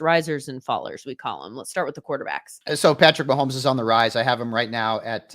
risers and fallers, we call them. Let's start with the quarterbacks. So Patrick Mahomes is on the rise. I have him right now at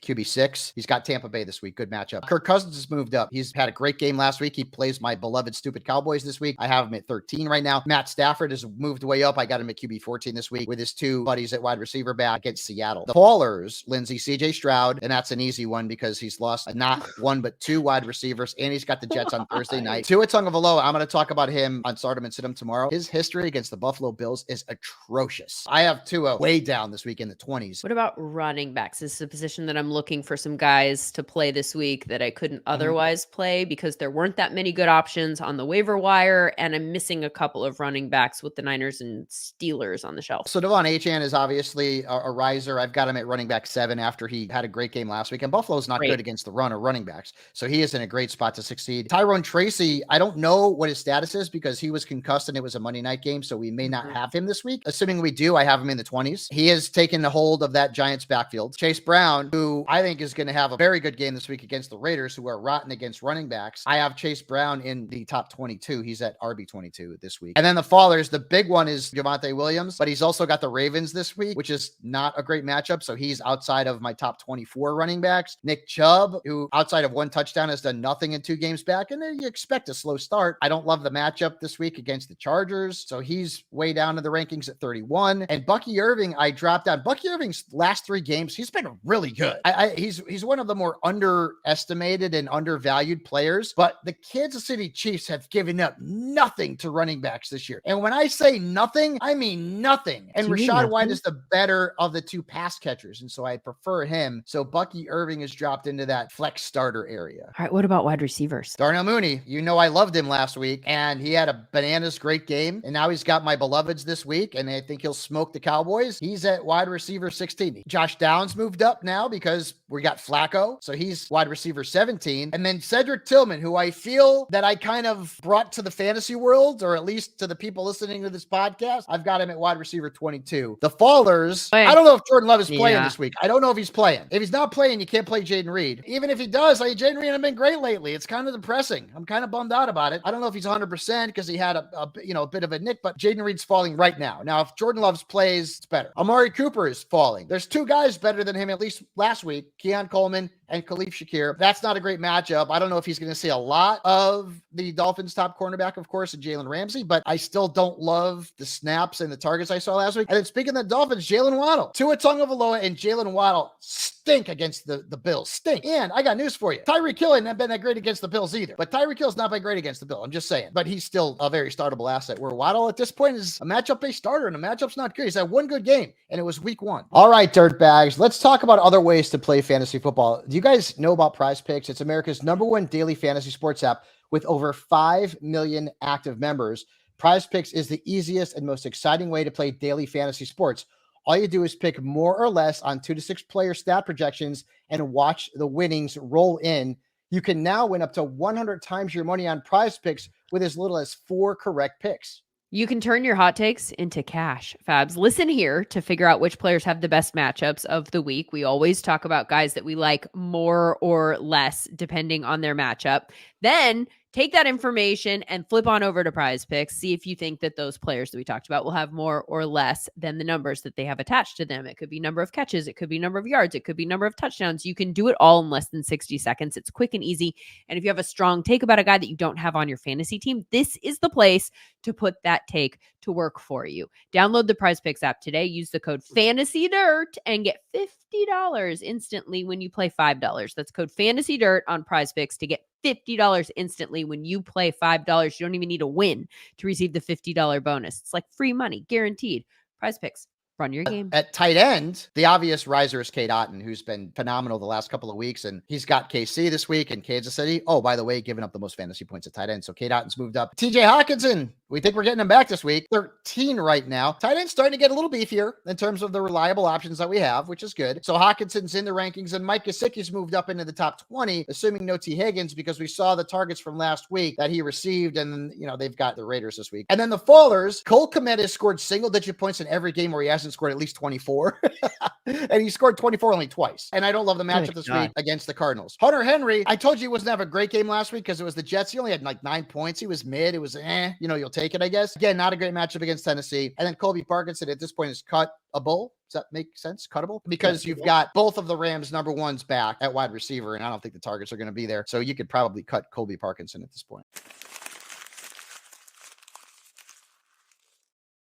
QB6. He's got Tampa Bay this week. Good matchup. Kirk Cousins has moved up. He's had a great game last week. He plays my beloved stupid Cowboys this week. I have him at 13 right now. Matt Stafford has moved way up. I got him at QB 14 this week with his two buddies at wide receiver back against Seattle. The fallers, Lindsay, CJ Stroud, and that's an easy one because he's lost not one but two wide receivers, and he's got the Jets on Thursday night. Tua Tagovailoa, I'm going to talk about him on Stardom and Sit-em tomorrow. His history against the Buffalo Bills is atrocious. I have Tua way down this week in the 20s. What about running backs? This is a position that I'm looking for some guys to play this week that I couldn't otherwise play because there weren't that many good options on the waiver wire, and I'm missing a couple of running backs with the Niners and Steelers on the shelf. So Devon Achane is obviously a riser. I've got him at running back 7 after he had a great game last week, and Buffalo's not good against the run or running backs, so he is in a great spot to succeed. Tyrone Tracy, I don't know what his status is because he was concussed and it was a Monday night game, so we may not have him this week. Assuming we do, I have him in the 20s. He has taken the hold of that Giants backfield. Chase Brown, who I think is going to have a very good game this week against the Raiders, who are rotten against running backs. I have Chase Brown in the top 22. He's at RB 22 this week. And then the fallers, the big one is Javonte Williams, but he's also got the Ravens this week, which is not a great matchup. So he's outside of my top 24 running backs. Nick Chubb, who outside of one touchdown has done nothing in 2 games back, and then you expect a slow start. I don't love the matchup this week against the Chargers, so he's way down in the rankings at 31. And Bucky Irving, I dropped down. Bucky Irving's last 3 games, he's been really good. He's one of the more underestimated and undervalued players, but the Kansas City Chiefs have given up nothing to running backs this year. And when I say nothing, I mean nothing. And Rachaad White is the better of the 2 pass catchers, and so I prefer him. So Bucky Irving is dropped into that flex starter area. All right, what about wide receivers? Darnell Mooney, you know I loved him last week, and he had a bananas great game, and now he's got my beloveds this week, and I think he'll smoke the Cowboys. He's at wide receiver 16. Josh Downs moved up now because we got Flacco, so he's wide receiver 17. And then Cedric Tillman, who I feel that I kind of brought to the fantasy world, or at least to the people listening to this podcast, I've got him at wide receiver 22. The fallers, I don't know if Jordan Love is playing this week. I don't know if he's playing. If he's not playing, you can't play Jaden Reed. Even if he does, Jaden Reed has been great lately. It's kind of depressing. I'm kind of bummed out about it. I don't know if he's 100% because he had a bit of a nick, but Jaden Reed's falling right now. Now, if Jordan Love plays, it's better. Amari Cooper is falling. There's 2 guys better than him, at least last week, Keon Coleman and Khalif Shakir. That's not a great matchup. I don't know if he's going to see a lot of the Dolphins' top cornerback, of course, and Jalen Ramsey, but I still don't love the snaps and the targets I saw last week. And then speaking of the Dolphins, Jalen Waddle. Tua Tagovailoa and Jalen Waddle stink against the Bills. Stink. And I got news for you. Tyreek Hill hasn't been that great against the Bills either, but Tyreek Hill's not been great against the Bills. I'm just saying. But he's still a very startable asset, where Waddle at this point is a matchup-based starter, and the matchup's not good. He's had 1 good game, and it was week 1. All right, dirtbags. Let's talk about other ways to play fantasy football. Do you guys know about Prize Picks? It's America's #1 daily fantasy sports app with over 5 million active members. Prize Picks is the easiest and most exciting way to play daily fantasy sports. All you do is pick more or less on 2 to 6 player stat projections and watch the winnings roll in. You can now win up to 100 times your money on Prize Picks with as little as 4 correct picks. You can turn your hot takes into cash. Fabs, listen here to figure out which players have the best matchups of the week. We always talk about guys that we like more or less depending on their matchup. Then take that information and flip on over to Prize Picks. See if you think that those players that we talked about will have more or less than the numbers that they have attached to them. It could be number of catches. It could be number of yards. It could be number of touchdowns. You can do it all in less than 60 seconds. It's quick and easy. And if you have a strong take about a guy that you don't have on your fantasy team, this is the place to put that take to work for you. Download the Prize Picks app today. Use the code FANTASYDIRT and get $50 instantly when you play $5. That's code FANTASYDIRT on Prize Picks to get $50 instantly when you play $5. You don't even need a win to receive the $50 bonus. It's like free money, guaranteed. Prize Picks. Run your game. At tight end, the obvious riser is Cade Otton, who's been phenomenal the last couple of weeks, and he's got KC this week and Kansas City. Oh, by the way, giving up the most fantasy points at tight end. So Cade Otton's moved up. TJ Hawkinson, we think we're getting him back this week. 13 right now. Tight end's starting to get a little beefier in terms of the reliable options that we have, which is good. So Hawkinson's in the rankings, and Mike Gesicki's moved up into the top 20, assuming no T. Higgins, because we saw the targets from last week that he received, and they've got the Raiders this week. And then the fallers, Cole Kmet has scored single-digit points in every game where he hasn't scored at least 24. And he scored 24 only twice. And I don't love the matchup this week against the Cardinals. Hunter Henry, I told you he wasn't have a great game last week because it was the Jets. He only had like 9 points. He was mid. It was, you'll take take it, I guess. Again, not a great matchup against Tennessee. And then Colby Parkinson at this point is cuttable. Does that make sense? Cuttable? Because you've got both of the Rams' number ones back at wide receiver, and I don't think the targets are going to be there. So you could probably cut Colby Parkinson at this point.